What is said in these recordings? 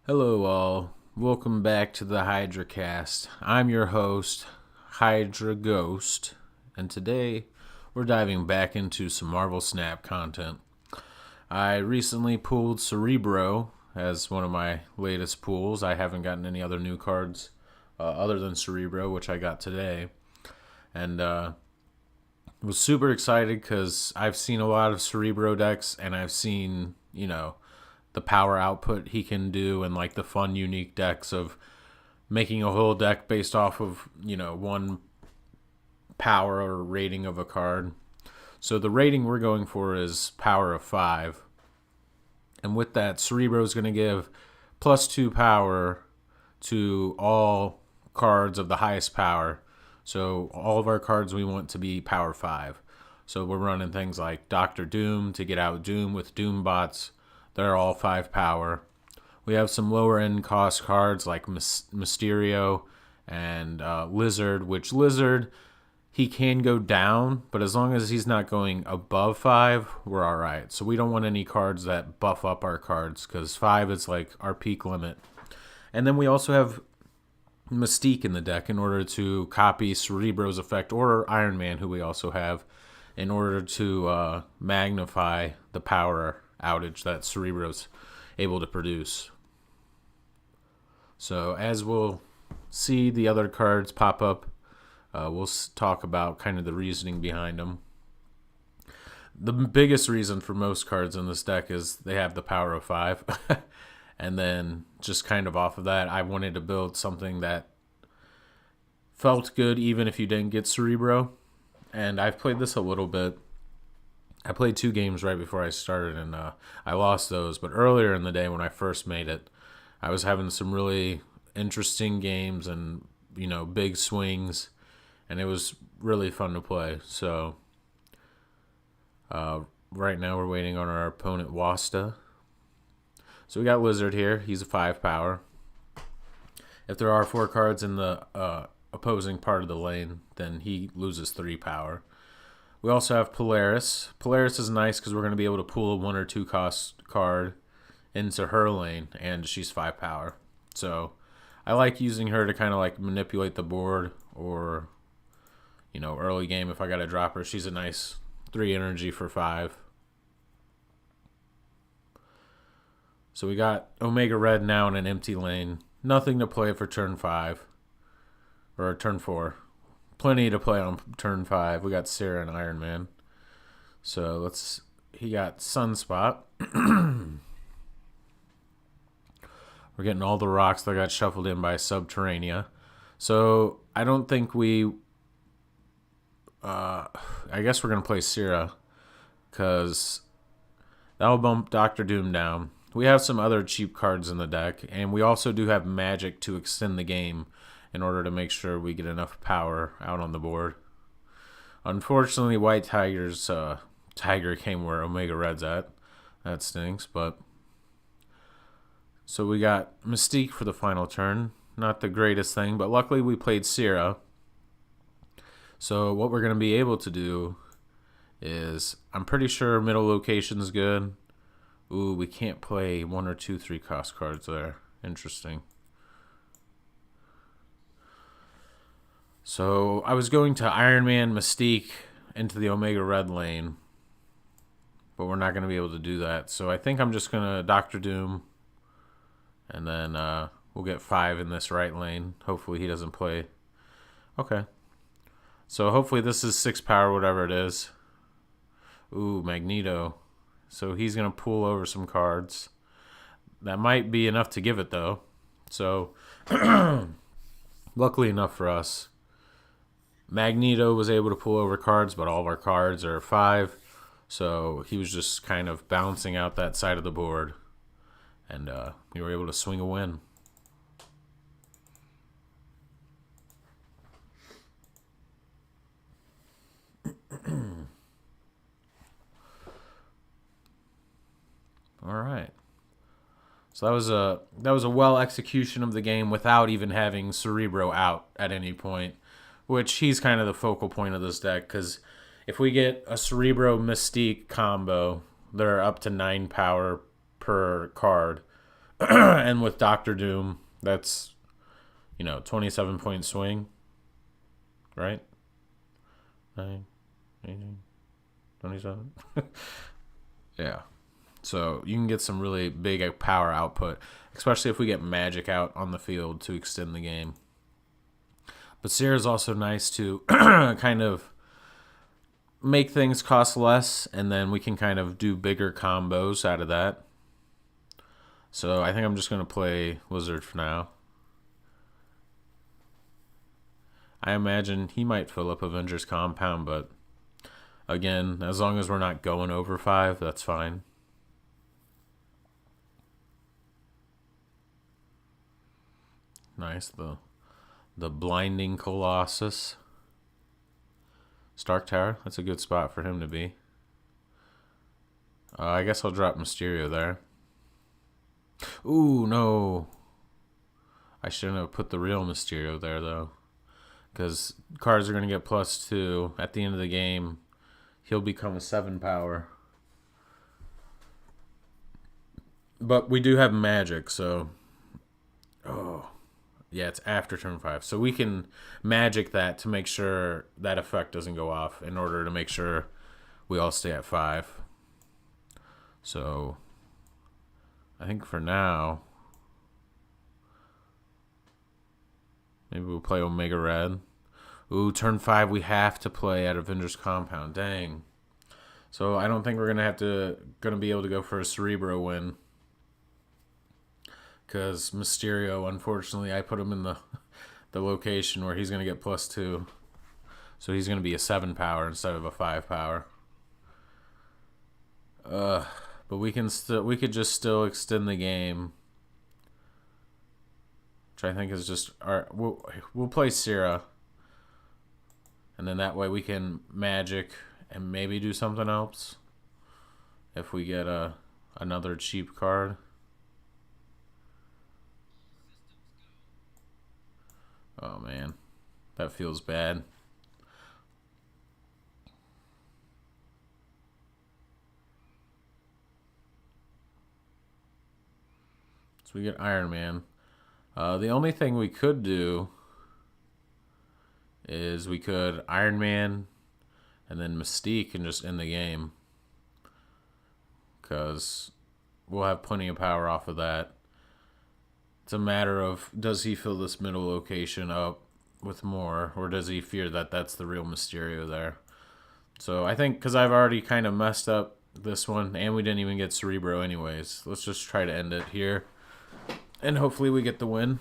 Hello, all. Welcome back to the HydraCast. I'm your host, HydraGhost, and today we're diving back into some Marvel Snap content. I recently pulled Cerebro as one of my latest pulls. I haven't gotten any other new cards other than Cerebro, which I got today, and was super excited because I've seen a lot of Cerebro decks, and I've seen, the power output he can do and like the fun, unique decks of making a whole deck based off of, one power or rating of a card. So the rating we're going for is power of 5. And with that, Cerebro is going to give +2 power to all cards of the highest power. So all of our cards we want to be power 5. So we're running things like Doctor Doom to get out Doom with Doom bots. They're all 5 power. We have some lower end cost cards like Mysterio and Lizard, which Lizard, he can go down, but as long as he's not going above 5, we're all right. So we don't want any cards that buff up our cards because 5 is like our peak limit. And then we also have Mystique in the deck in order to copy Cerebro's effect, or Iron Man, who we also have, in order to magnify the power outage that Cerebro's able to produce. So as we'll see the other cards pop up, we'll talk about kind of the reasoning behind them. The biggest reason for most cards in this deck is they have the power of 5. And then just kind of off of that, I wanted to build something that felt good even if you didn't get Cerebro. And I've played this a little bit. I played 2 games right before I started, and I lost those. But earlier in the day when I first made it, I was having some really interesting games and, big swings, and it was really fun to play. So right now we're waiting on our opponent, Wasta. So we got Lizard here. He's a 5 power. If there are 4 cards in the opposing part of the lane, then he loses 3 power. We also have Polaris. Polaris is nice because we're going to be able to pull a 1 or 2 cost card into her lane, and she's 5 power. So I like using her to kind of like manipulate the board, or, early game if I got to drop her. She's a nice 3 energy for 5. So we got Omega Red now in an empty lane. Nothing to play for turn 5. Or turn 4. Plenty to play on turn 5. We got Sarah and Iron Man. So he got Sunspot. We're getting all the rocks that got shuffled in by Subterranea. So I don't think I guess we're going to play Sarah, because that will bump Doctor Doom down. We have some other cheap cards in the deck, and we also do have magic to extend the game in order to make sure we get enough power out on the board. Unfortunately, White Tiger's Tiger came where Omega Red's at. That stinks, but... So we got Mystique for the final turn. Not the greatest thing, but luckily we played Sarah. So what we're going to be able to do is... I'm pretty sure middle location's good. Ooh, we can't play 1 or 2 3 cost cards there. Interesting. So I was going to Iron Man, Mystique into the Omega Red lane, but we're not going to be able to do that. So I think I'm just going to Doctor Doom, and then we'll get 5 in this right lane. Hopefully he doesn't play. Okay. So hopefully this is 6 power, whatever it is. Ooh, Magneto. So he's going to pull over some cards. That might be enough to give it, though. So luckily enough for us, Magneto was able to pull over cards, but all of our cards are 5. So he was just kind of bouncing out that side of the board, and we were able to swing a win. All right. So that was a well execution of the game without even having Cerebro out at any point, which he's kind of the focal point of this deck, because if we get a Cerebro Mystique combo, they're up to 9 power per card. And with Doctor Doom, that's 27-point swing, right? 9, 18, 27. Yeah. So you can get some really big power output, especially if we get magic out on the field to extend the game. But Seer is also nice to kind of make things cost less, and then we can kind of do bigger combos out of that. So I think I'm just going to play Wizard for now. I imagine he might fill up Avengers Compound, but again, as long as we're not going over 5, that's fine. Nice, the Blinding Colossus. Stark Tower, that's a good spot for him to be. I guess I'll drop Mysterio there. Ooh, no. I shouldn't have put the real Mysterio there, though. Because cards are going to get +2. At the end of the game, he'll become a 7 power. But we do have magic, so... Oh. Yeah, it's after turn 5. So we can magic that to make sure that effect doesn't go off in order to make sure we all stay at 5. So I think for now, maybe we'll play Omega Red. Ooh, turn 5 we have to play at Avengers Compound. Dang. So I don't think we're gonna be able to go for a Cerebro win. Because Mysterio, unfortunately, I put him in the location where he's going to get +2. So he's going to be a 7 power instead of a 5 power. But we could just still extend the game. Which I think is just... We'll play Sierra. And then that way we can magic and maybe do something else. If we get another cheap card. Oh, man. That feels bad. So we get Iron Man. The only thing we could do is we could Iron Man and then Mystique and just end the game. Because we'll have plenty of power off of that. It's a matter of, does he fill this middle location up with more, or does he fear that that's the real Mysterio there? So I think, because I've already kind of messed up this one, and we didn't even get Cerebro anyways, let's just try to end it here. And hopefully we get the win.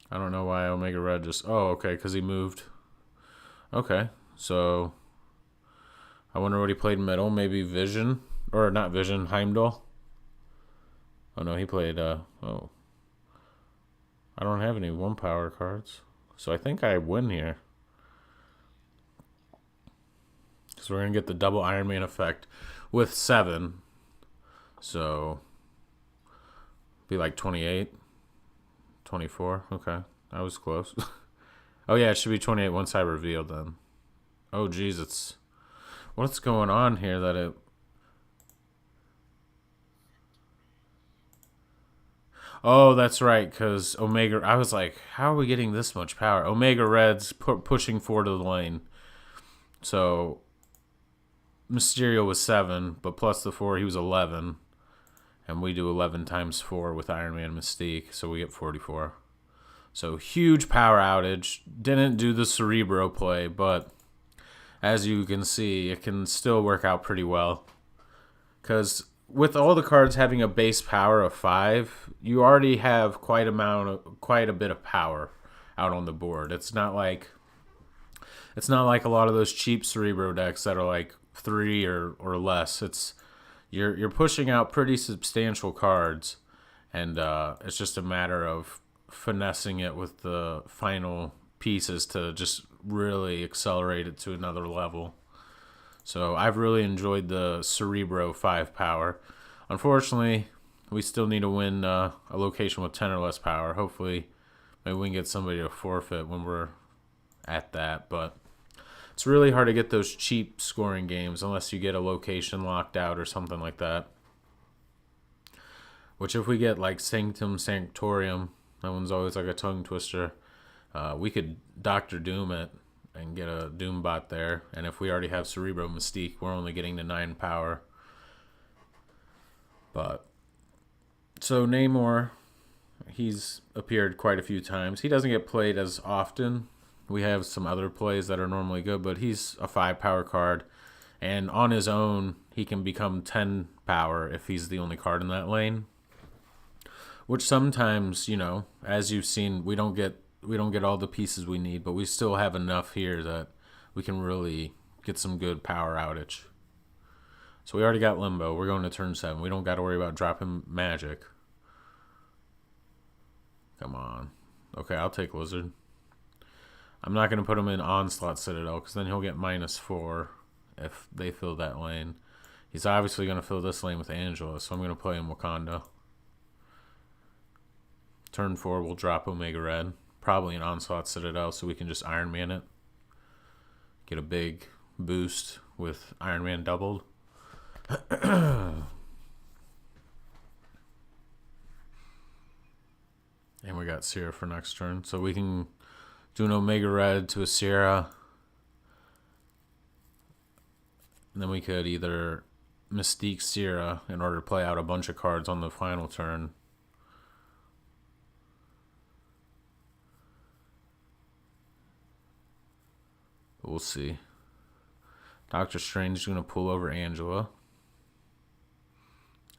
I don't know why Omega Red just... Oh, okay, because he moved. Okay, so... I wonder what he played middle. Maybe Vision? Or not Vision, Heimdall? Oh, no, he played, oh. I don't have any 1 power cards. So I think I win here. Because we're going to get the double Iron Man effect with 7. So, be like 28. 24, okay. I was close. Oh, yeah, it should be 28 once I reveal then. Oh, geez, it's... What's going on here that it... Oh, that's right, because Omega... I was like, how are we getting this much power? Omega Red's pushing 4 to the lane. So, Mysterio was 7, but plus the 4, he was 11. And we do 11 times 4 with Iron Man Mystique, so we get 44. So, huge power outage. Didn't do the Cerebro play, but as you can see, it can still work out pretty well. Because with all the cards having a base power of 5, you already have quite a bit of power out on the board. It's not like a lot of those cheap Cerebro decks that are like 3 or less. It's you're pushing out pretty substantial cards, and it's just a matter of finessing it with the final pieces to just really accelerate it to another level. So I've really enjoyed the Cerebro 5 power. Unfortunately, we still need to win a location with 10 or less power. Hopefully, maybe we can get somebody to forfeit when we're at that. But it's really hard to get those cheap scoring games unless you get a location locked out or something like that. Which if we get like Sanctum Sanctorium, that one's always like a tongue twister. We could Doctor Doom it and get a Doom bot there. And if we already have Cerebro Mystique, we're only getting to 9 power. But so Namor, he's appeared quite a few times. He doesn't get played as often. We have some other plays that are normally good, but he's a 5 power card. And on his own, he can become 10 power if he's the only card in that lane. Which sometimes, you know, as you've seen, we don't get all the pieces we need, but we still have enough here that we can really get some good power outage. So we already got Limbo. We're going to turn 7. We don't got to worry about dropping magic. Come on. Okay, I'll take Lizard. I'm not going to put him in Onslaught Citadel because then he'll get -4 if they fill that lane. He's obviously going to fill this lane with Angela, so I'm going to play in Wakanda. Turn 4, we'll drop Omega Red. Probably an Onslaught Citadel so we can just Iron Man it. Get a big boost with Iron Man doubled. And we got Sierra for next turn. So we can do an Omega Red to a Sierra. And then we could either Mystique Sierra in order to play out a bunch of cards on the final turn. But we'll see. Doctor Strange is going to pull over Angela.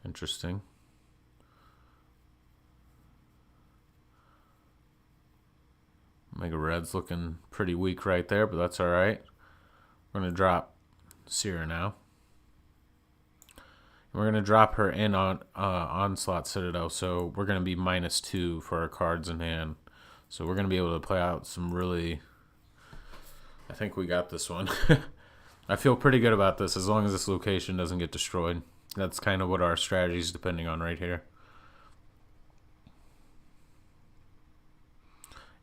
Interesting. Omega Red's looking pretty weak right there, but that's all right. We're going to drop Sierra now. And we're going to drop her in on Onslaught Citadel, so we're going to be -2 for our cards in hand. So we're going to be able to play out some really... I think we got this one. I feel pretty good about this as long as this location doesn't get destroyed. That's kind of what our strategy is depending on right here.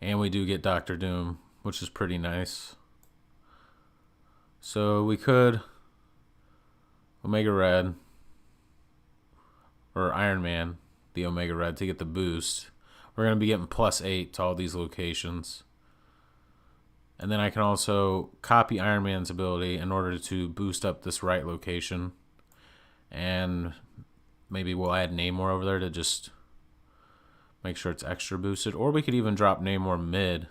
And we do get Doctor Doom, which is pretty nice. So we could Omega Red or Iron Man the Omega Red to get the boost. We're going to be getting +8 to all these locations. And then I can also copy Iron Man's ability in order to boost up this right location. And maybe we'll add Namor over there to just make sure it's extra boosted. Or we could even drop Namor mid.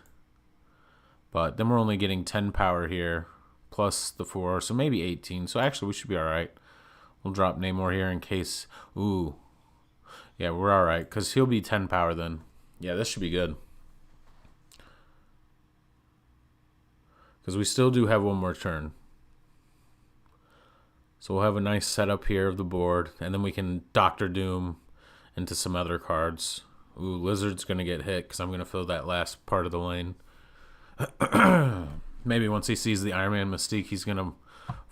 But then we're only getting 10 power here, plus the 4, so maybe 18. So actually we should be alright. We'll drop Namor here in case... Ooh. Yeah, we're alright, because he'll be 10 power then. Yeah, this should be good. Because we still do have one more turn. So we'll have a nice setup here of the board. And then we can Doctor Doom into some other cards. Ooh, Lizard's going to get hit because I'm going to fill that last part of the lane. Maybe once he sees the Iron Man Mystique, he's going to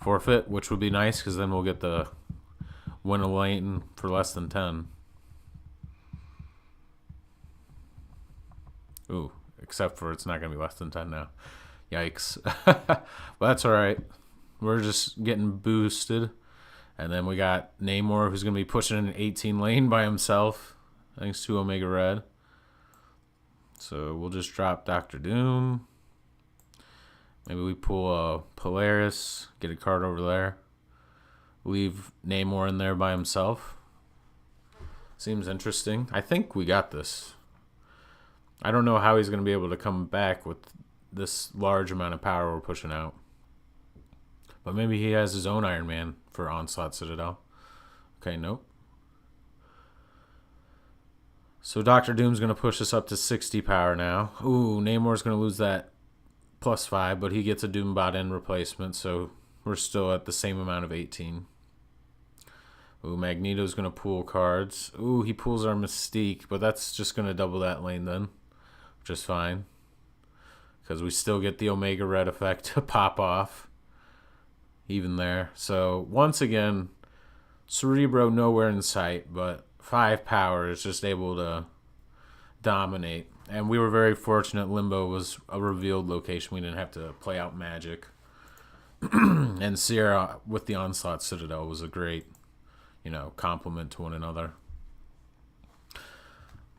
forfeit, which would be nice because then we'll get the win a lane for less than 10. Ooh, except for it's not going to be less than 10 now. Yikes. But that's all right. We're just getting boosted. And then we got Namor, who's going to be pushing an 18 lane by himself, thanks to Omega Red. So we'll just drop Doctor Doom. Maybe we pull a Polaris, get a card over there. Leave Namor in there by himself. Seems interesting. I think we got this. I don't know how he's going to be able to come back with this large amount of power we're pushing out. But maybe he has his own Iron Man for Onslaught Citadel. Okay, nope. So Doctor Doom's going to push us up to 60 power now. Ooh, Namor's going to lose that +5, but he gets a Doombot in replacement, so we're still at the same amount of 18. Ooh, Magneto's going to pool cards. Ooh, he pulls our Mystique, but that's just going to double that lane then, which is fine. Because we still get the Omega Red effect to pop off. Even there. So, once again, Cerebro nowhere in sight, but 5 power is just able to dominate. And we were very fortunate Limbo was a revealed location. We didn't have to play out magic. And Sierra with the Onslaught Citadel was a great, complement to one another.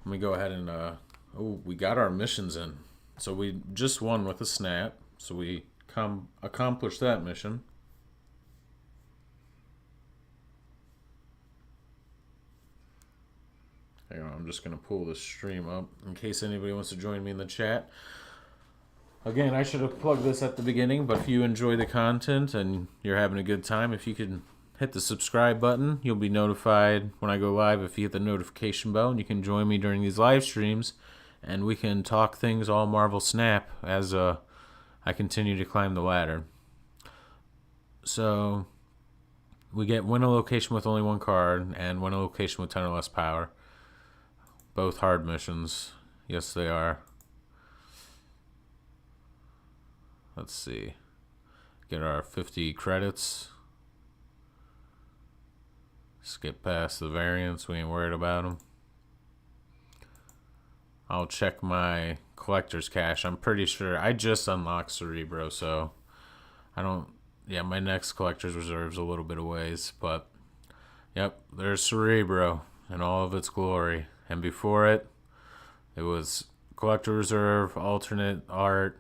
Let me go ahead and, oh, we got our missions in. So we just won with a snap. So we accomplished that mission. Hang on, I'm just going to pull this stream up in case anybody wants to join me in the chat. Again, I should have plugged this at the beginning, but if you enjoy the content and you're having a good time, if you could hit the subscribe button, you'll be notified when I go live if you hit the notification bell, and you can join me during these live streams, and we can talk things all Marvel Snap as I continue to climb the ladder. So we get win a location with only one card and win a location with 10 or less power. Both hard missions. Yes, they are. Let's see. Get our 50 credits. Skip past the variants. We ain't worried about them. I'll check my collector's cache. I'm pretty sure I just unlocked Cerebro, so I don't... Yeah, my next collector's reserve's a little bit of ways, but... Yep, there's Cerebro in all of its glory. And before it, it was collector reserve, alternate art.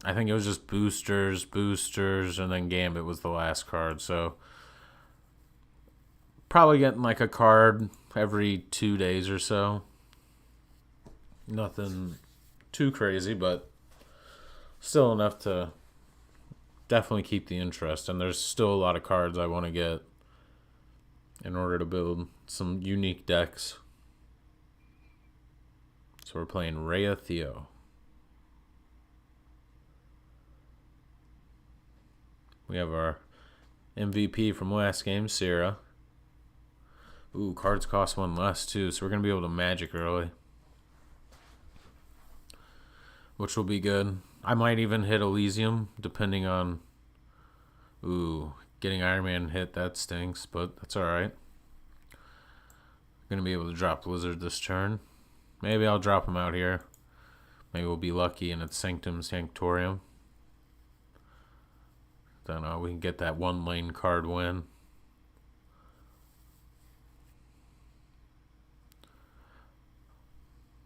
I think it was just boosters, and then Gambit was the last card. So probably getting like a card every 2 days or so. Nothing too crazy, but still enough to definitely keep the interest. And there's still a lot of cards I want to get in order to build some unique decks. So we're playing Rhea Theo. We have our MVP from last game, Sarah. Ooh, cards cost one less too, so we're going to be able to magic early. Which will be good. I might even hit Elysium, depending on... Ooh, getting Iron Man hit, that stinks, but that's alright. Going to be able to drop Blizzard this turn. Maybe I'll drop him out here. Maybe we'll be lucky and it's Sanctum Sanctorium. Then we can get that one lane card win.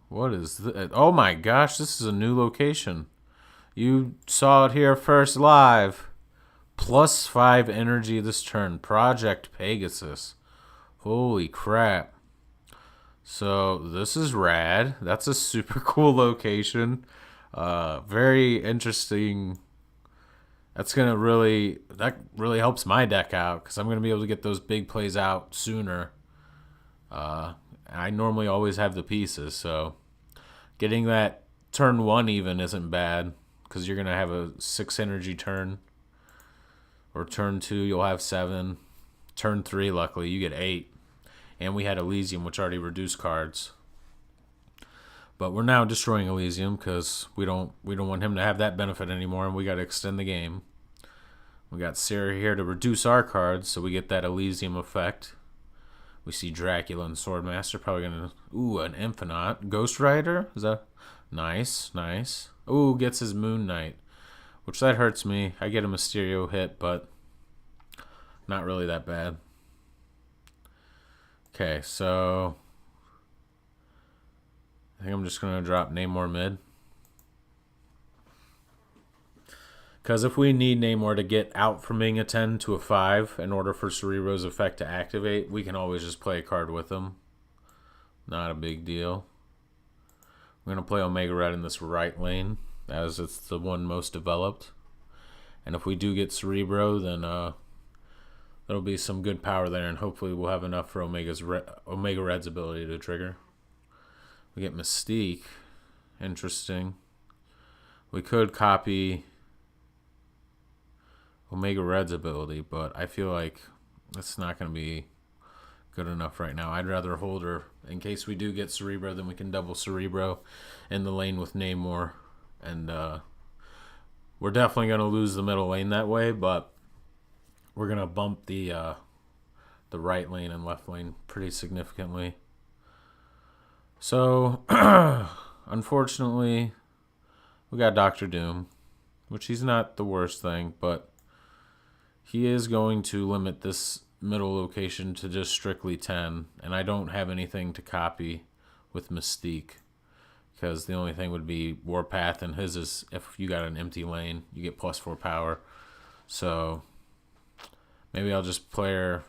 What is this? Oh my gosh, this is a new location. You saw it here first live. +5 energy this turn. Project Pegasus. Holy crap. So this is rad. That's a super cool location. Very interesting. That really helps my deck out because I'm gonna be able to get those big plays out sooner. I normally always have the pieces, so getting that turn 1 even isn't bad because you're gonna have a 6 energy turn. Or turn 2 you'll have 7. Turn 3 luckily you get 8. And we had Elysium, which already reduced cards. But we're now destroying Elysium because we don't want him to have that benefit anymore, and we got to extend the game. We got Sarah here to reduce our cards, so we get that Elysium effect. We see Dracula and Swordmaster probably gonna... Ooh, an Infinite. Ghost Rider? Is that... Nice, nice. Ooh, gets his Moon Knight. Which that hurts me. I get a Mysterio hit, but not really that bad. Okay, so I think I'm just going to drop Namor mid. Because if we need Namor to get out from being a 10 to a 5 in order for Cerebro's effect to activate, we can always just play a card with him. Not a big deal. We're going to play Omega Red in this right lane, as it's the one most developed. And if we do get Cerebro, then there'll be some good power there, and hopefully we'll have enough for Omega Red's ability to trigger. We get Mystique. Interesting. We could copy Omega Red's ability, but I feel like it's not going to be good enough right now. I'd rather hold her in case we do get Cerebro, then we can double Cerebro in the lane with Namor. And we're definitely going to lose the middle lane that way, but we're going to bump the right lane and left lane pretty significantly. So, unfortunately, we got Dr. Doom, which he's not the worst thing, but he is going to limit this middle location to just strictly 10, and I don't have anything to copy with Mystique. Because the only thing would be Warpath, and his is if you got an empty lane, you get +4 power. So maybe I'll just play her.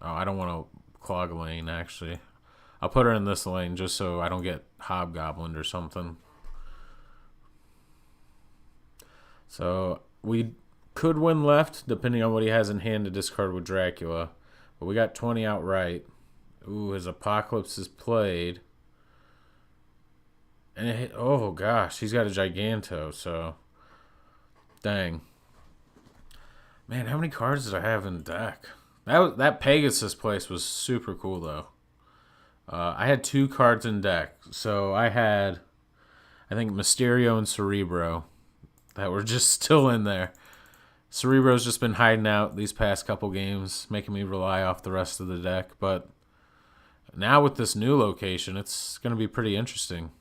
Oh, I don't want to clog a lane, actually. I'll put her in this lane just so I don't get hobgoblined or something. So we could win left, depending on what he has in hand to discard with Dracula. But we got 20 outright. Ooh, his Apocalypse is played. And oh gosh, he's got a Giganto, so dang. Man, how many cards did I have in the deck? That Pegasus place was super cool though. I had 2 cards in deck, so I had, I think, Mysterio and Cerebro that were just still in there. Cerebro's just been hiding out these past couple games, making me rely off the rest of the deck. But now with this new location, it's going to be pretty interesting.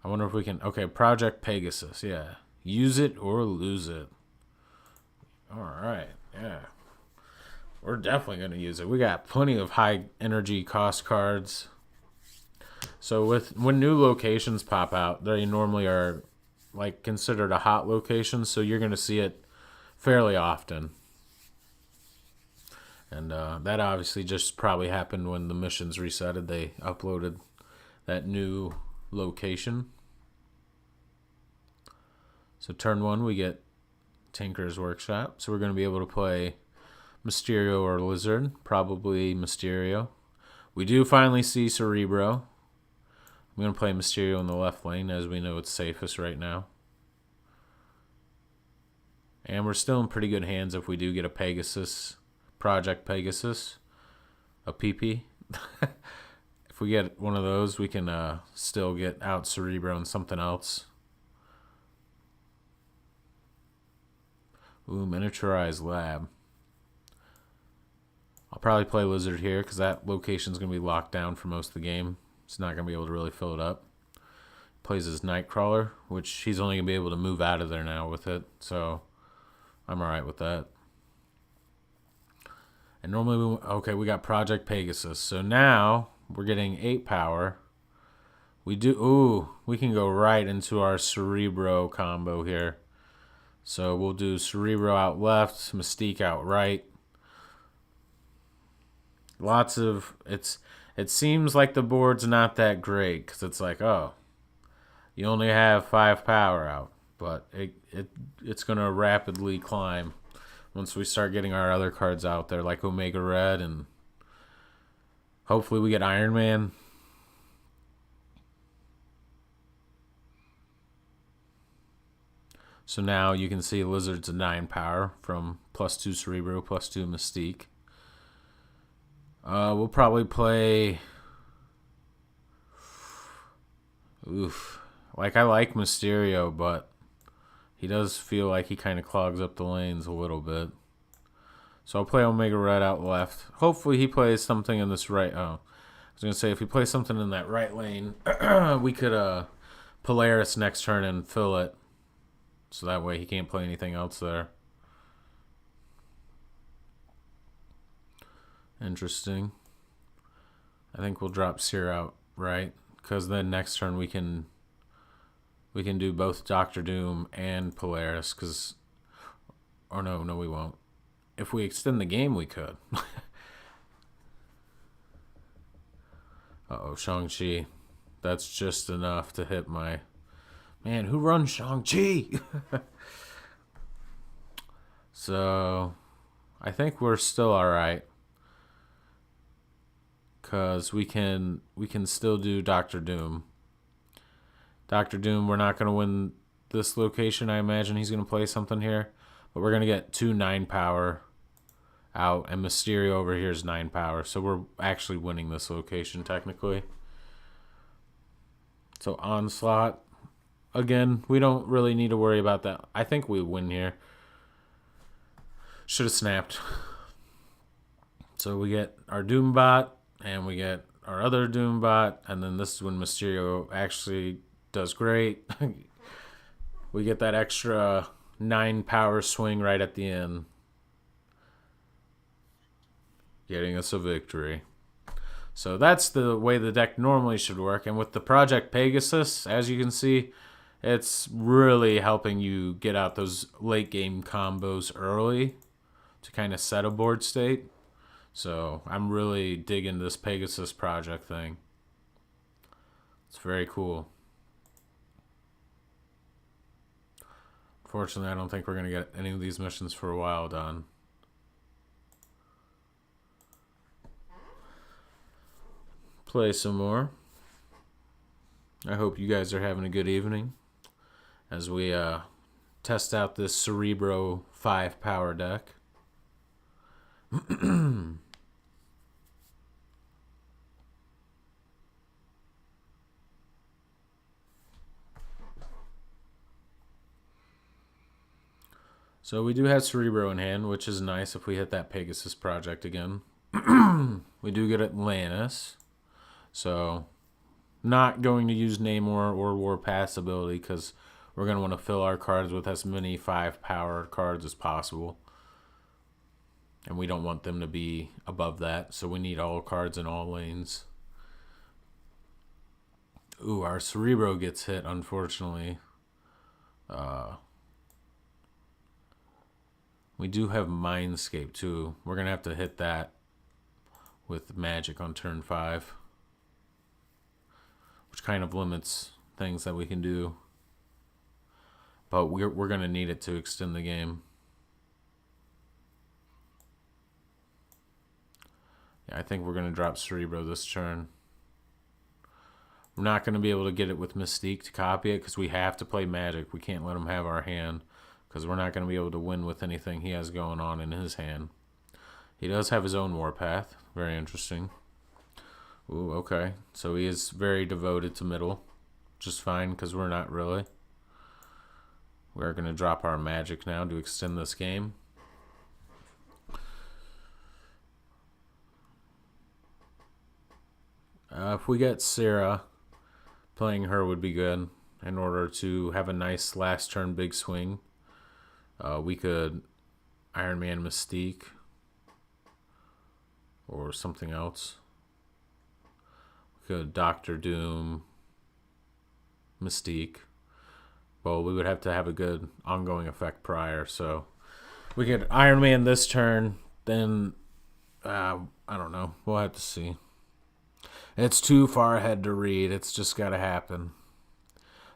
I wonder if we can... Okay, Project Pegasus, yeah. Use it or lose it. Alright, yeah. We're definitely going to use it. We got plenty of high energy cost cards. So when new locations pop out, they normally are like considered a hot location, so you're going to see it fairly often. And that obviously just probably happened when the missions resetted. They uploaded that new location. So turn 1, we get Tinker's Workshop. So we're going to be able to play Mysterio or Lizard. Probably Mysterio. We do finally see Cerebro. I'm going to play Mysterio in the left lane, as we know it's safest right now. And we're still in pretty good hands if we do get a Pegasus, Project Pegasus, a PP. If we get one of those, we can still get out Cerebro and something else. Ooh, Miniaturized Lab. I'll probably play Lizard here because that location's going to be locked down for most of the game. It's not going to be able to really fill it up. Plays his Nightcrawler, which he's only going to be able to move out of there now with it. So I'm alright with that. And normally, we got Project Pegasus. So now we're getting 8 power. We can go right into our Cerebro combo here. So we'll do Cerebro out left, Mystique out right. Lots of... It seems like the board's not that great because it's like, oh, you only have 5 power out. But it's going to rapidly climb once we start getting our other cards out there, like Omega Red, and hopefully we get Iron Man. So now you can see Lizard's a 9 power from +2 Cerebro, +2 Mystique. We'll probably play... Like, I like Mysterio, but he does feel like he kind of clogs up the lanes a little bit. So I'll play Omega Red out left. Hopefully he plays something in this right... Oh, I was going to say, if he plays something in that right lane, we could Polaris next turn and fill it. So that way he can't play anything else there. Interesting. I think we'll drop Seer out, right? Because then next turn we can do both Doctor Doom and Polaris. Or no, we won't. If we extend the game, we could. Uh-oh, Shang-Chi. That's just enough to hit my... Man, who runs Shang-Chi? So, I think we're still alright. Because we can still do Doctor Doom. Doctor Doom, we're not going to win this location. I imagine he's going to play something here. But we're going to get 2 9 power out. And Mysterio over here is 9 power. So we're actually winning this location, technically. So Onslaught. Again, we don't really need to worry about that. I think we win here. Should have snapped. So we get our Doombot, and we get our other Doombot, and then this is when Mysterio actually does great. We get that extra 9 power swing right at the end, getting us a victory. So that's the way the deck normally should work. And with the Project Pegasus, as you can see, it's really helping you get out those late game combos early to kind of set a board state. So I'm really digging this Pegasus project thing. It's very cool. Fortunately, I don't think we're going to get any of these missions for a while done. Play some more. I hope you guys are having a good evening as we test out this Cerebro 5 power deck. So we do have Cerebro in hand, which is nice if we hit that Pegasus project again. We do get Atlantis. So not going to use Namor or Warpath's ability because we're going to want to fill our cards with as many 5 power cards as possible. And we don't want them to be above that, so we need all cards in all lanes. Ooh, our Cerebro gets hit, unfortunately. We do have Mindscape, too. We're going to have to hit that with Magic on turn 5. Which kind of limits things that we can do. But we're going to need it to extend the game. Yeah, I think we're going to drop Cerebro this turn. We're not going to be able to get it with Mystique to copy it because we have to play Magic. We can't let him have our hand because we're not going to be able to win with anything he has going on in his hand. He does have his own Warpath. Very interesting. Ooh, okay. So he is very devoted to middle. Just fine because we're not really. We're going to drop our Magic now to extend this game. If we get Sarah, playing her would be good in order to have a nice last turn big swing. We could Iron Man Mystique or something else. We could Doctor Doom Mystique. Well, we would have to have a good ongoing effect prior. So we could Iron Man this turn. Then, I don't know. We'll have to see. It's too far ahead to read. It's just got to happen.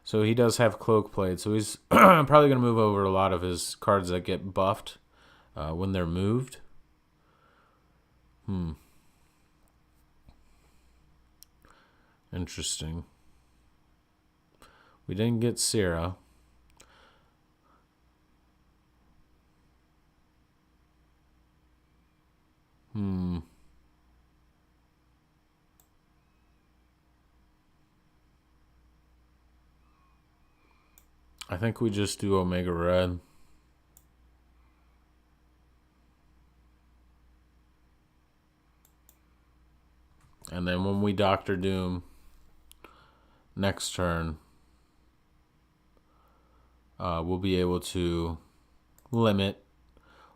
So he does have Cloak Blade. So he's probably going to move over a lot of his cards that get buffed when they're moved. Interesting. We didn't get Sarah. I think we just do Omega Red. And then when we Doctor Doom next turn, we'll be able to limit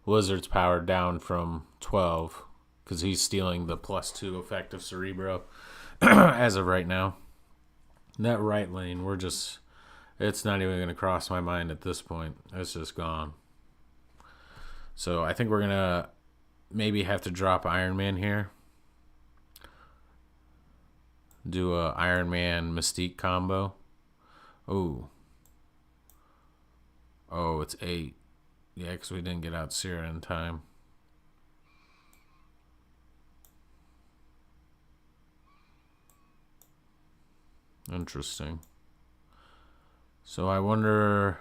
Lizard's power down from 12 because he's stealing the +2 effect of Cerebro as of right now. That right lane, it's not even going to cross my mind at this point. It's just gone. So I think we're going to maybe have to drop Iron Man here. Do a Iron Man Mystique combo. Oh, it's 8. Yeah, because we didn't get out Sierra in time. Interesting. So I wonder,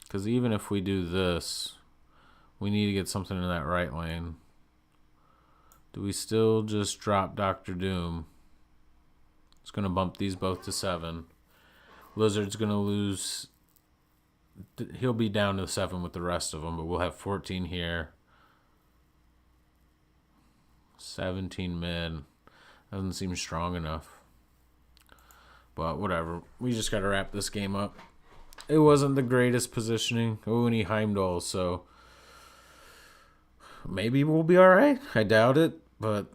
because even if we do this, we need to get something in that right lane. Do we still just drop Doctor Doom? It's going to bump these both to 7. Lizard's going to lose. He'll be down to 7 with the rest of them, but we'll have 14 here. 17 mid. Doesn't seem strong enough. But whatever. We just got to wrap this game up. It wasn't the greatest positioning. Oh, and he Heimdall, so maybe we'll be alright. I doubt it, but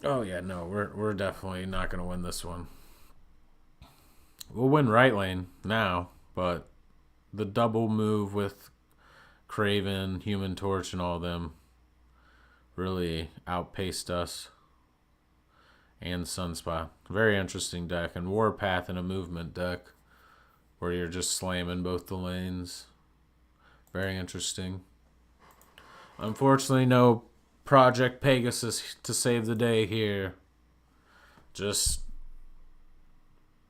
oh yeah, no, we're definitely not gonna win this one. We'll win right lane now, but the double move with Craven, Human Torch, and all them really outpaced us. And Sunspot. Very interesting deck. And Warpath in a movement deck where you're just slamming both the lanes. Very interesting. Unfortunately, no Project Pegasus to save the day here. Just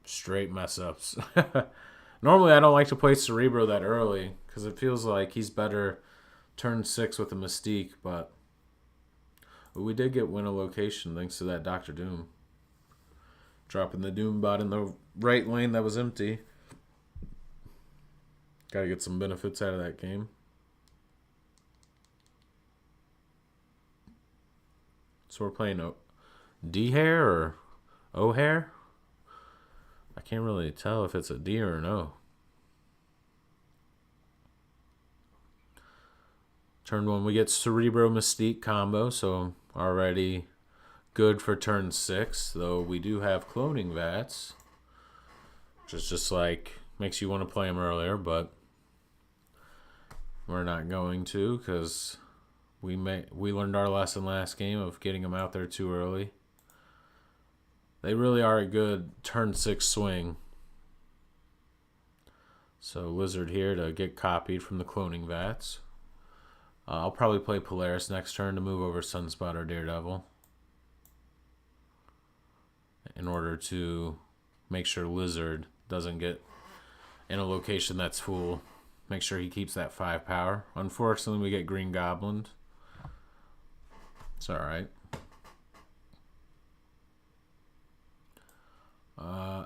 straight mess ups. Normally, I don't like to play Cerebro that early because it feels like he's better turn 6 with a Mystique, but we did get win a location thanks to that Dr. Doom. Dropping the Doom bot in the right lane that was empty. Gotta get some benefits out of that game. So we're playing D-Hair or O-Hair? I can't really tell if it's a D or an O. Turn 1, we get Cerebro Mystique combo, so already good for turn 6, though we do have cloning vats, which is just like makes you want to play them earlier, but we're not going to because we learned our lesson last game of getting them out there too early. They really are a good turn 6 swing. So Lizard here to get copied from the cloning vats. I'll probably play Polaris next turn to move over Sunspot or Daredevil in order to make sure Lizard doesn't get in a location that's full. Make sure he keeps that 5 power. Unfortunately, we get Green Goblin. It's alright.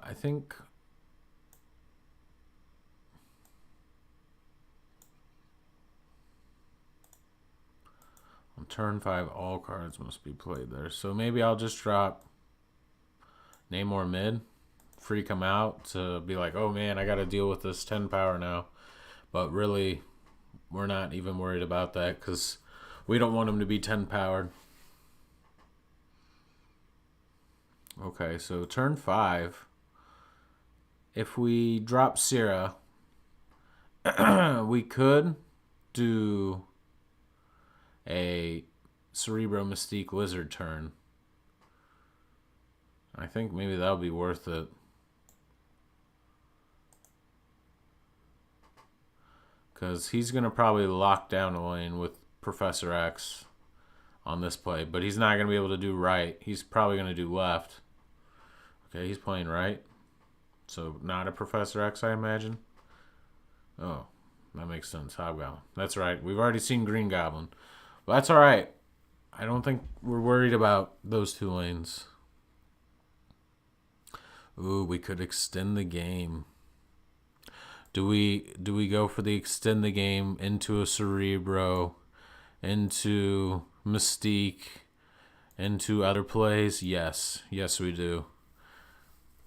I think on turn 5, all cards must be played there. So maybe I'll just drop Namor mid, freak him out to be like, oh man, I got to deal with this 10 power now. But really, we're not even worried about that because we don't want him to be 10 powered. Okay, so turn 5, if we drop Syrah, we could do a Cerebro Mystique Lizard turn. I think maybe that'll be worth it. Because he's going to probably lock down a lane with Professor X on this play. But he's not going to be able to do right. He's probably going to do left. Okay, he's playing right. So not a Professor X, I imagine. Oh, that makes sense. Hobgoblin. That's right. We've already seen Green Goblin. But that's all right. I don't think we're worried about those 2 lanes. Ooh, we could extend the game. Do we go for the extend the game into a Cerebro, into Mystique, into other plays? Yes. Yes, we do.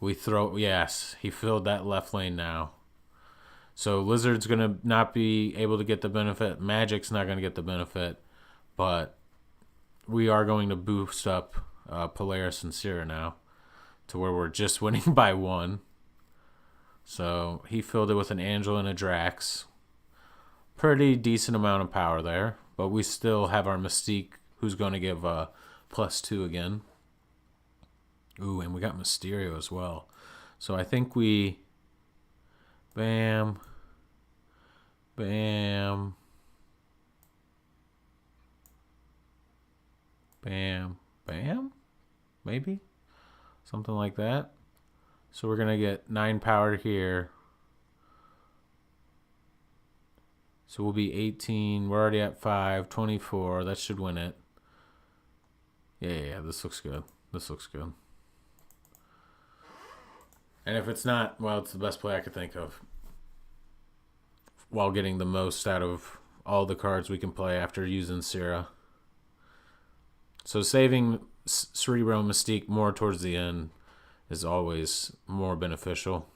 Yes, he filled that left lane now. So Lizard's going to not be able to get the benefit. Magic's not going to get the benefit. But we are going to boost up Polaris and Syrah now to where we're just winning by 1. So he filled it with an Angel and a Drax. Pretty decent amount of power there. But we still have our Mystique, who's going to give +2 again. Ooh, and we got Mysterio as well. So I think we... Bam. Bam. Bam. Bam? Maybe? Something like that. So we're going to get 9 power here. So we'll be 18. We're already at 5. 24. That should win it. Yeah. This looks good. This looks good. And if it's not, well, it's the best play I could think of. While getting the most out of all the cards we can play after using Syrah. So saving Cerebro Mystique more towards the end is always more beneficial.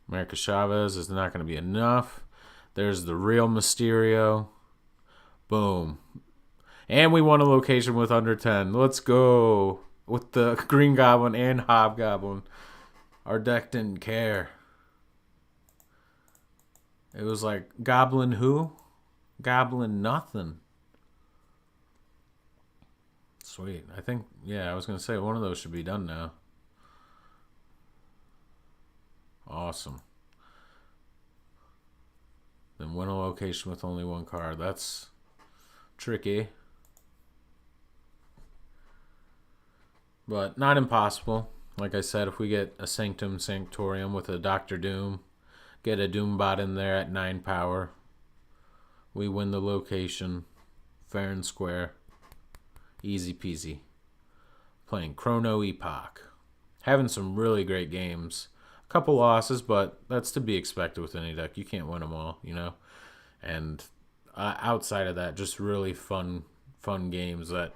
America Chavez is not going to be enough. There's the real Mysterio. Boom. And we won a location with under 10. Let's go. With the Green Goblin and Hobgoblin. Our deck didn't care. It was like, Goblin who? Goblin nothing. Sweet. I think, yeah, I was going to say one of those should be done now. Awesome. Then win a location with only one card. That's tricky. But not impossible. Like I said, if we get a Sanctum Sanctorium with a Dr. Doom, get a Doombot in there at 9 power, we win the location. Fair and square. Easy peasy. Playing Chrono Epoch. Having some really great games. A couple losses, but that's to be expected with any deck. You can't win them all, you know? And outside of that, just really fun games that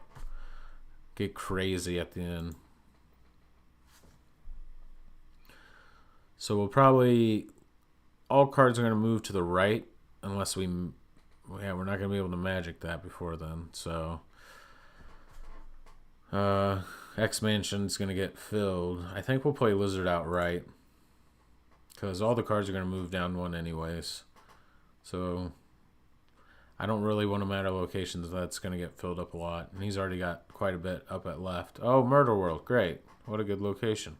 get crazy at the end. So we'll probably... all cards are going to move to the right unless we're not going to be able to magic that before then. So X-Mansion's going to get filled. I think we'll play Lizard outright because all the cards are going to move down one anyways. So I don't really want to matter locations. That's going to get filled up a lot. And he's already got quite a bit up at left. Oh, Murder World. Great. What a good location.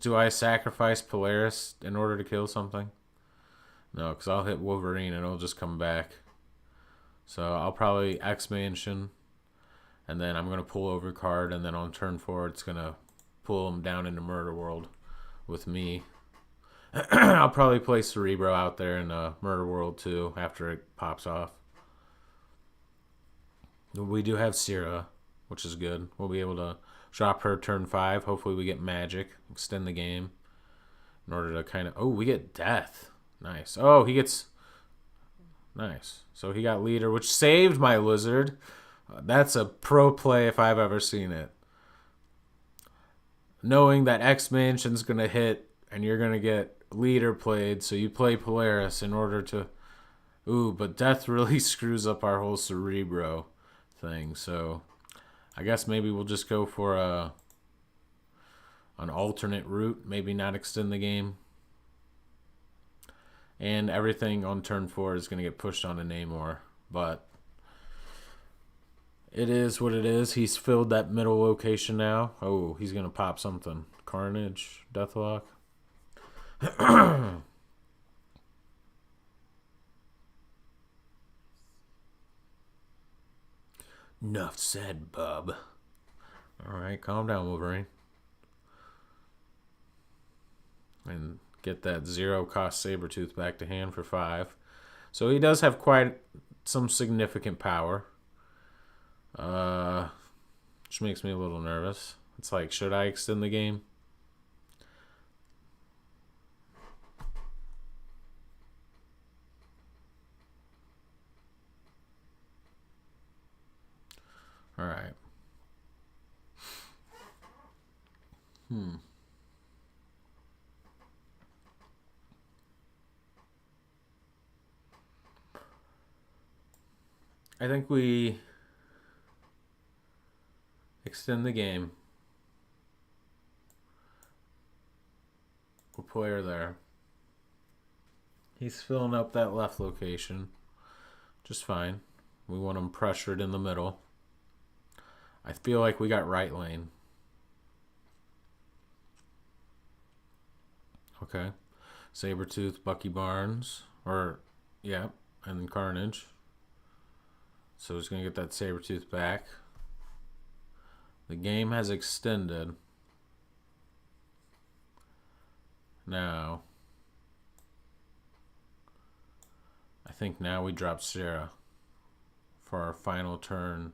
Do I sacrifice Polaris in order to kill something? No, because I'll hit Wolverine and it'll just come back. So I'll probably X-Mansion, and then I'm going to pull over a card, and then on turn 4 it's going to pull him down into Murder World with me. I'll probably play Cerebro out there in Murder World too after it pops off. We do have Sierra, which is good. We'll be able to drop her turn 5. Hopefully we get magic. Extend the game. In order to kind of... oh, we get death. Nice. Oh, he gets... nice. So he got leader, which saved my Lizard. That's a pro play if I've ever seen it. Knowing that X-Mansion's going to hit and you're going to get leader played, so you play Polaris in order to... ooh, but death really screws up our whole Cerebro thing, so... I guess maybe we'll just go for an alternate route. Maybe not extend the game. And everything on turn 4 is going to get pushed onto Namor. But it is what it is. He's filled that middle location now. Oh, he's going to pop something. Carnage, Deathlock. Enough said, bub. Alright, calm down, Wolverine. And get that 0-cost Sabretooth back to hand for 5. So he does have quite some significant power. Which makes me a little nervous. It's like, should I extend the game? Alright. I think we extend the game. We'll play her there. He's filling up that left location. Just fine. We want him pressured in the middle. I feel like we got right lane. Okay. Sabretooth, Bucky Barnes. Or, yeah, and then Carnage. So he's going to get that Sabretooth back. The game has extended. Now, I think now we drop Sarah for our final turn.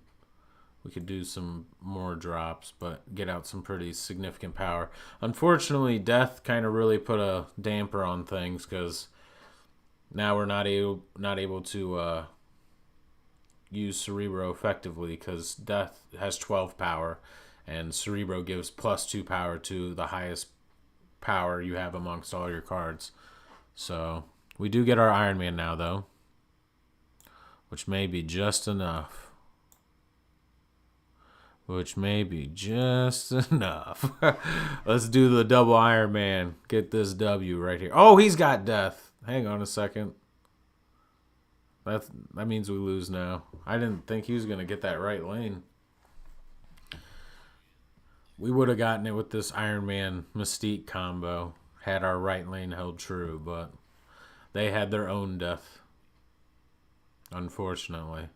We could do some more drops, but get out some pretty significant power. Unfortunately, Death kind of really put a damper on things because now we're not able to use Cerebro effectively because Death has 12 power, and Cerebro gives +2 power to the highest power you have amongst all your cards. So we do get our Iron Man now, though, which may be just enough. Which may be just enough. Let's do the double Iron Man. Get this W right here. Oh, he's got death. Hang on a second. That means we lose now. I didn't think he was going to get that right lane. We would have gotten it with this Iron Man Mystique combo had our right lane held true, but they had their own death, unfortunately.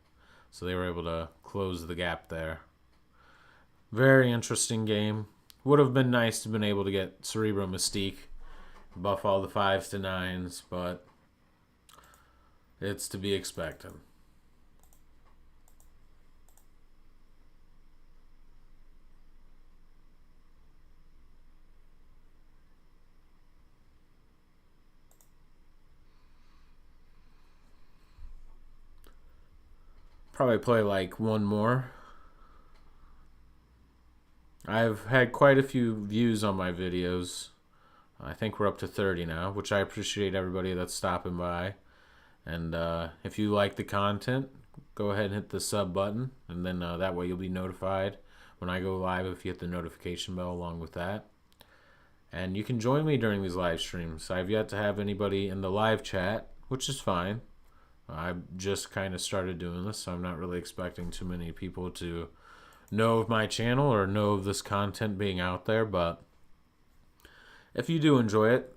So they were able to close the gap there. Very interesting game. Would have been nice to have been able to get Cerebro Mystique, buff all the 5s to 9s, but it's to be expected. Probably play like one more. I've had quite a few views on my videos. I think we're up to 30 now, which I appreciate everybody that's stopping by. And if you like the content, go ahead and hit the sub button, and then that way you'll be notified when I go live if you hit the notification bell along with that. And you can join me during these live streams. I've yet to have anybody in the live chat, which is fine. I've just kind of started doing this, so I'm not really expecting too many people to know of my channel or know of this content being out there. But if you do enjoy it,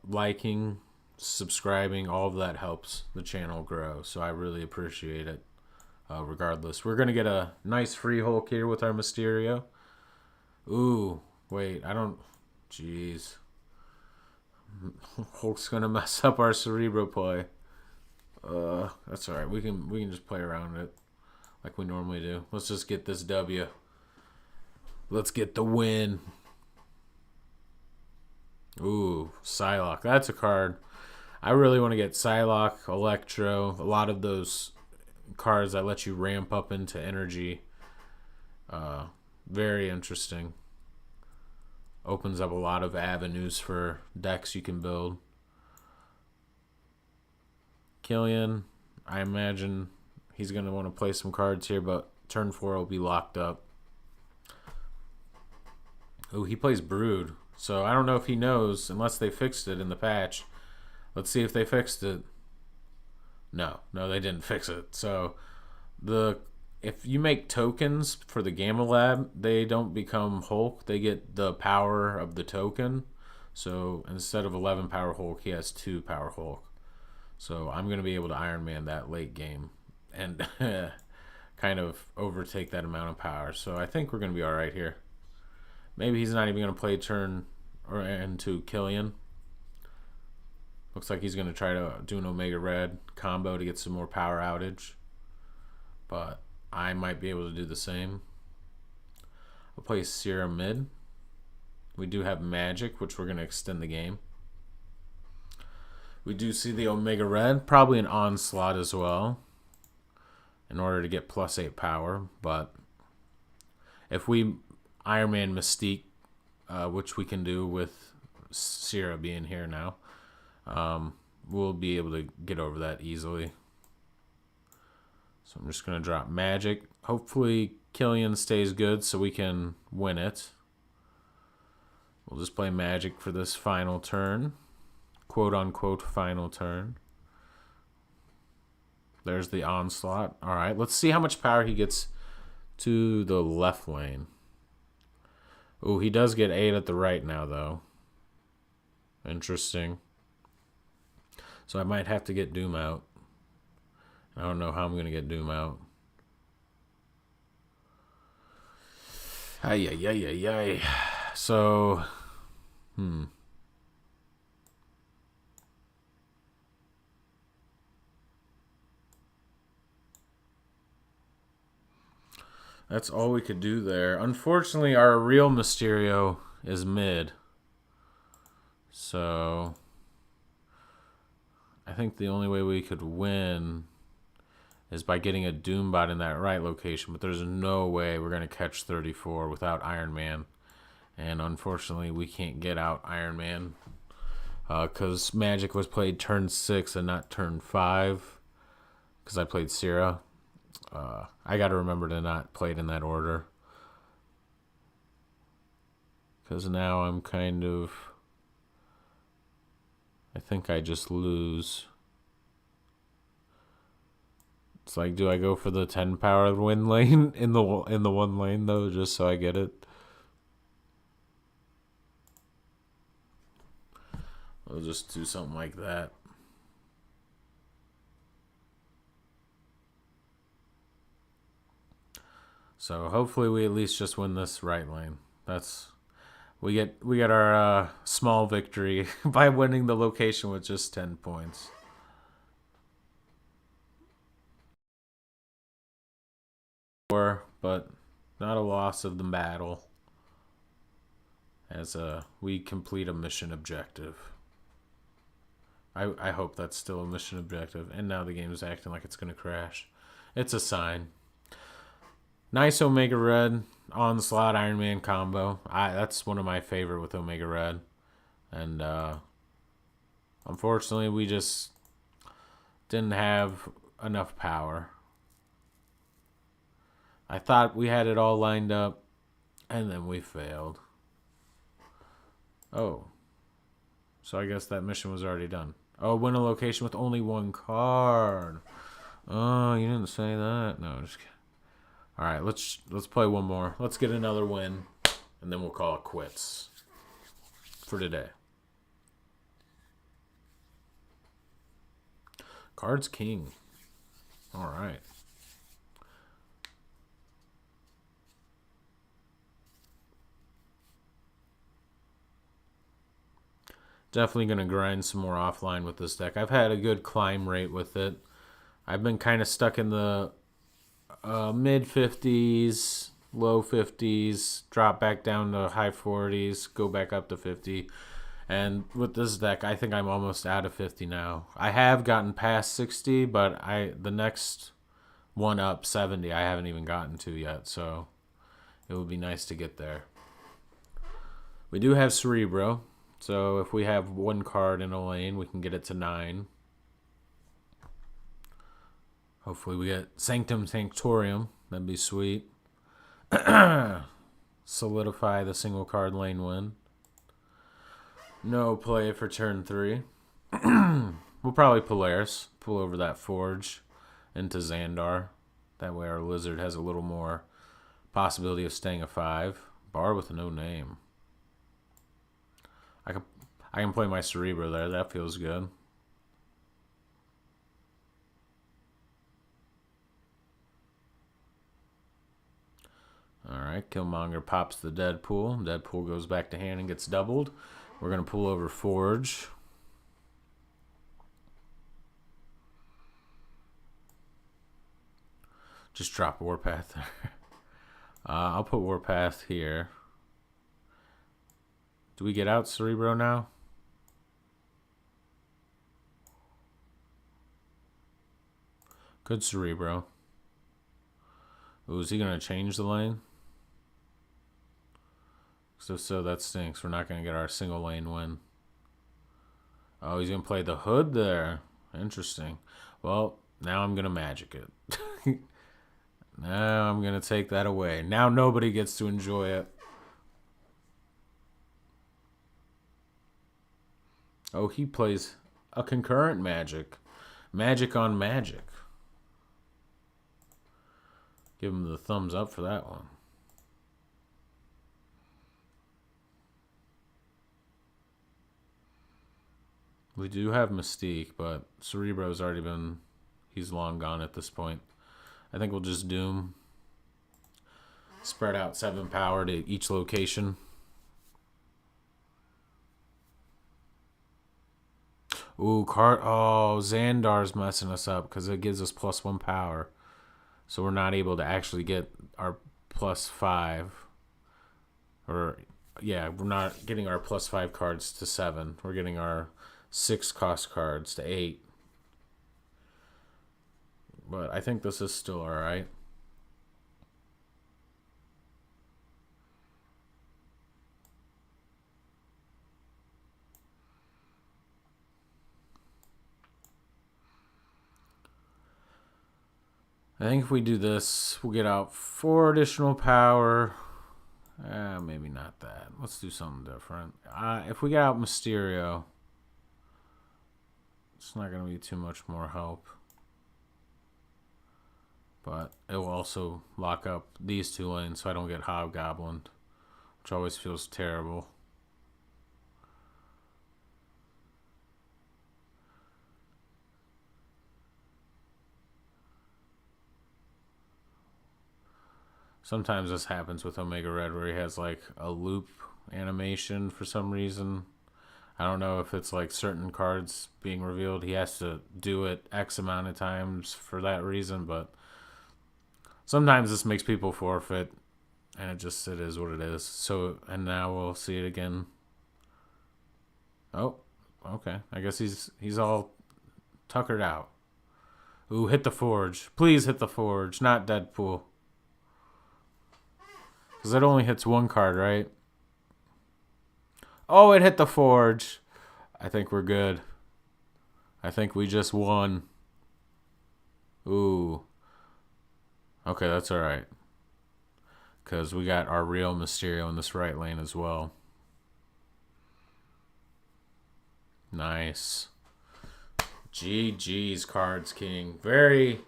liking, subscribing, all of that helps the channel grow. So I really appreciate it. Regardless, we're going to get a nice free Hulk here with our Mysterio. Ooh, wait, I don't... Jeez. Hulk's going to mess up our Cerebro play. That's alright. We can just play around it like we normally do. Let's just get this W. Let's get the win. Ooh, Psylocke. That's a card. I really want to get Psylocke, Electro, a lot of those cards that let you ramp up into energy. Very interesting. Opens up a lot of avenues for decks you can build. Killian, I imagine he's going to want to play some cards here, but turn 4 will be locked up. Oh, he plays Brood. So I don't know if he knows, unless they fixed it in the patch. Let's see if they fixed it. No, they didn't fix it. So if you make tokens for the Gamma Lab, they don't become Hulk. They get the power of the token. So instead of 11 power Hulk, he has 2 power Hulk. So I'm going to be able to Iron Man that late game and kind of overtake that amount of power. So I think we're going to be all right here. Maybe he's not even going to play turn or into Killian. Looks like he's going to try to do an Omega Red combo to get some more power outage. But I might be able to do the same. I'll play Sierra mid. We do have Magic, which we're going to extend the game. We do see the Omega Red, probably an Onslaught as well, in order to get +8 power. But if we Iron Man Mystique, which we can do with Sierra being here now, we'll be able to get over that easily. So I'm just going to drop Magic. Hopefully Killian stays good so we can win it. We'll just play Magic for this final turn. Quote-unquote final turn. There's the Onslaught. All right, let's see how much power he gets to the left lane. Oh, he does get 8 at the right now, though. Interesting. So I might have to get Doom out. I don't know how I'm going to get Doom out. Ay. So, That's all we could do there. Unfortunately, our real Mysterio is mid. So I think the only way we could win is by getting a Doombot in that right location. But there's no way we're going to catch 34 without Iron Man And unfortunately, we can't get out Iron Man. Because Magic was played turn 6 and not turn 5. Because I played Sierra. I got to remember to not play it in that order. Because now I'm kind of... I think I just lose. It's like, do I go for the 10 power win lane in the one lane though, just so I get it? I'll just do something like that. So hopefully we at least just win this right lane. We get our small victory by winning the location with just 10 points. But not a loss of the battle, as we complete a mission objective. I hope that's still a mission objective. And now the game is acting like it's going to crash. It's a sign. Nice Omega Red Onslaught Iron Man combo. That's one of my favorite with Omega Red. And unfortunately, we just didn't have enough power. I thought we had it all lined up, and then we failed. Oh. So I guess that mission was already done. Oh, win a location with only one card. Oh, you didn't say that. No, just kidding. All right, let's play one more. Let's get another win, and then we'll call it quits for today. Cards King. All right. Definitely going to grind some more offline with this deck. I've had a good climb rate with it. I've been kind of stuck in the mid 50s, low 50s, drop back down to high 40s, go back up to 50. And with this deck, I think I'm almost out of 50 now. I have gotten past 60, but the next one up, 70, I haven't even gotten to yet. So it would be nice to get there. We do have Cerebro. So if we have one card in a lane, we can get it to 9. Hopefully we get Sanctum Sanctorium. That'd be sweet. Solidify the single card lane win. No play for turn 3. We'll probably Polaris. Pull over that Forge into Xandar. That way our Lizard has a little more possibility of staying a 5. Bar with no name. I can play my Cerebro there. That feels good. Alright, Killmonger pops the Deadpool. Deadpool goes back to hand and gets doubled. We're going to pull over Forge. Just drop Warpath there. I'll put Warpath here. Do we get out Cerebro now? Good Cerebro. Ooh, is he going to change the lane? So that stinks. We're not going to get our single lane win. Oh, he's going to play the Hood there. Interesting. Well, now I'm going to magic it. Now I'm going to take that away. Now nobody gets to enjoy it. Oh, he plays a concurrent magic. Magic on magic. Give him the thumbs up for that one. We do have Mystique, but Cerebro's already been... He's long gone at this point. I think we'll just Doom. Spread out 7 power to each location. Ooh, Xandar's messing us up because it gives us +1 power. So we're not able to actually get our +5. Or, yeah, we're not getting our +5 cards to 7. We're getting our 6 cost cards to 8. But I think this is still alright. I think if we do this, we'll get out 4 additional power. Maybe not that. Let's do something different. If we get out Mysterio, it's not going to be too much more help. But it will also lock up these 2 lanes so I don't get hobgoblined, which always feels terrible. Sometimes this happens with Omega Red where he has like a loop animation for some reason. I don't know if it's like certain cards being revealed. He has to do it X amount of times for that reason, but sometimes this makes people forfeit, and it is what it is. So, and now we'll see it again. Oh, okay. I guess he's all tuckered out. Ooh, hit the Forge. Please hit the Forge, not Deadpool. Because it only hits 1 card, right? Oh, it hit the Forge. I think we're good. I think we just won. Ooh. Okay, that's alright. Because we got our real Mysterio in this right lane as well. Nice. GG's Cards King. Very,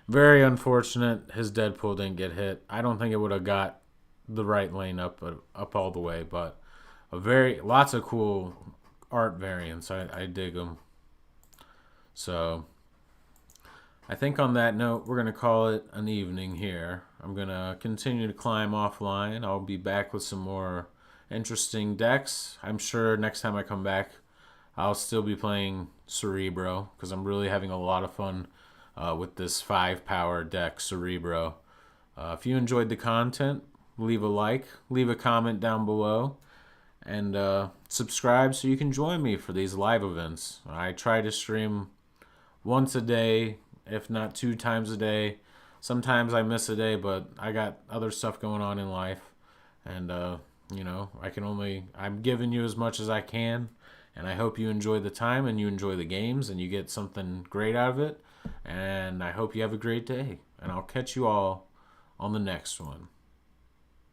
very unfortunate his Deadpool didn't get hit. I don't think it would have got the right lane up all the way, but lots of cool art variants. I dig them. So I think on that note, we're going to call it an evening here. I'm going to continue to climb offline. I'll be back with some more interesting decks. I'm sure next time I come back, I'll still be playing Cerebro because I'm really having a lot of fun with this 5-power deck, Cerebro. If you enjoyed the content, leave a like, leave a comment down below, and subscribe so you can join me for these live events. I try to stream once a day, if not 2 times a day. Sometimes I miss a day, but I got other stuff going on in life, and I'm giving you as much as I can, and I hope you enjoy the time and you enjoy the games and you get something great out of it, and I hope you have a great day, and I'll catch you all on the next one.